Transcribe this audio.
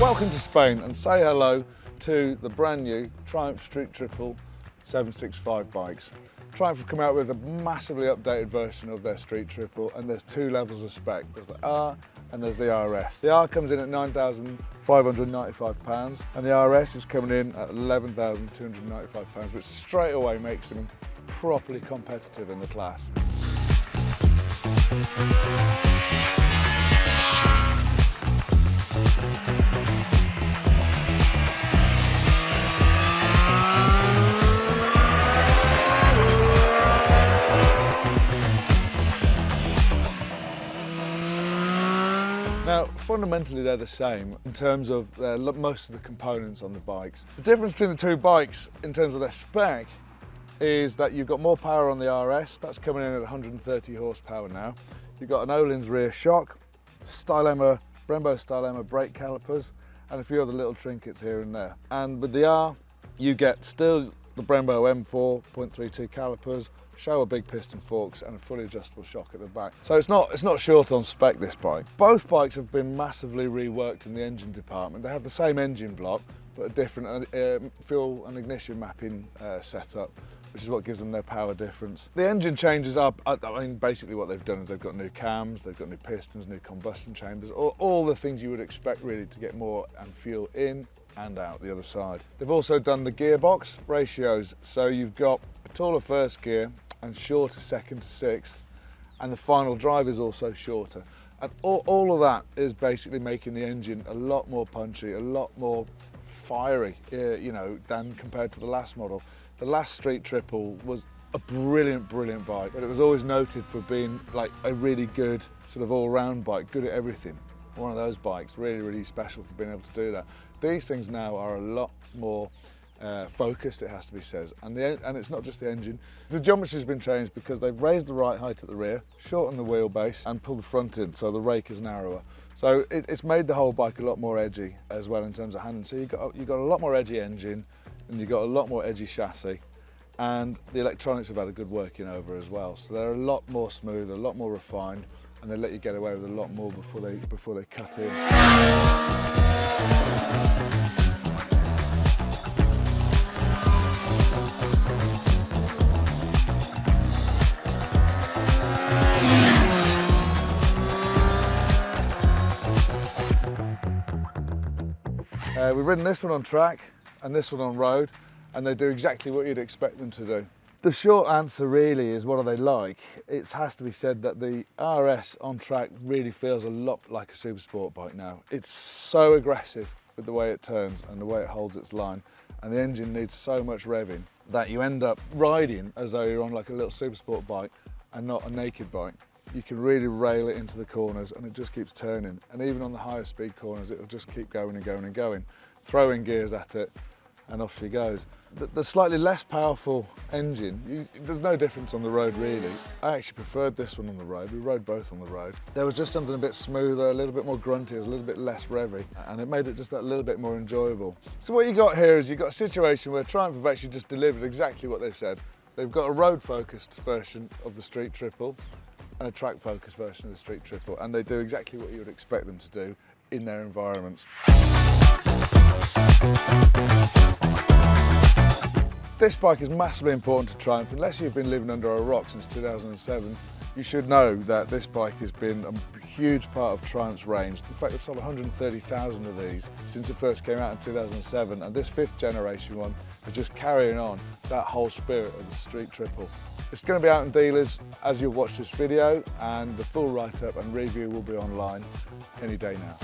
Welcome to Spain and say hello to the brand new Triumph Street Triple 765 bikes. Triumph have come out with a massively updated version of their Street Triple, and there's two levels of spec. There's the R and there's the RS. The R comes in at £9,595 and the RS is coming in at £11,295, which straight away makes them properly competitive in the class. Now, fundamentally they're the same in terms of most of the components on the bikes. The difference between the two bikes in terms of their spec is that you've got more power on the RS, that's coming in at 130 horsepower now. You've got an Öhlins rear shock, Brembo Stylema brake calipers, and a few other little trinkets here and there. And with the R, you get still the Brembo M4.32 calipers, Showa big piston forks, and a fully adjustable shock at the back. So it's not short on spec, this bike. Both bikes have been massively reworked in the engine department. They have the same engine block, but a different fuel and ignition mapping setup, which is what gives them their power difference. The engine changes are, I mean, basically what they've done is they've got new cams, they've got new pistons, new combustion chambers, all the things you would expect really to get more and fuel in and out the other side. They've also done the gearbox ratios, so you've got a taller first gear and shorter second to sixth, and the final drive is also shorter. And all of that is basically making the engine a lot more punchy, a lot more fiery, you know, than compared to the last model. The last Street Triple was a brilliant bike, but it was always noted for being like a really good sort of all-round bike, good at everything. One of those bikes, really special for being able to do that. These things now are a lot more focused, it has to be said, and it's not just the engine. The geometry has been changed because they've raised the right height at the rear, shortened the wheelbase, and pulled the front in so the rake is narrower. So it's made the whole bike a lot more edgy as well in terms of handling. So you've got a lot more edgy engine, and you've got a lot more edgy chassis, and the electronics have had a good working over as well. So they're a lot more smooth, a lot more refined, and they let you get away with a lot more before they cut in. We've ridden this one on track and this one on road, and they do exactly what you'd expect them to do. The short answer really is, what do they like? It has to be said that the RS on track really feels a lot like a super sport bike now. It's so aggressive with the way it turns and the way it holds its line, and the engine needs so much revving that you end up riding as though you're on like a little super sport bike and not a naked bike. You can really rail it into the corners and it just keeps turning, and even on the higher speed corners it'll just keep going and going and going. Throwing gears at it and off she goes. The slightly less powerful engine, there's no difference on the road really. I actually preferred this one on the road. We rode both on the road. There was just something a bit smoother, a little bit more grunty, it was a little bit less revvy, and it made it just that little bit more enjoyable. So what you got here is you've got a situation where Triumph have actually just delivered exactly what they've said. They've got a road-focused version of the Street Triple and a track-focused version of the Street Triple, and they do exactly what you would expect them to do in their environments. This bike is massively important to Triumph. Unless you've been living under a rock since 2007, you should know that this bike has been a huge part of Triumph's range. In fact, they've sold 130,000 of these since it first came out in 2007, and this 5th generation one is just carrying on that whole spirit of the Street Triple. It's going to be out in dealers as you'll watch this video, and the full write-up and review will be online any day now.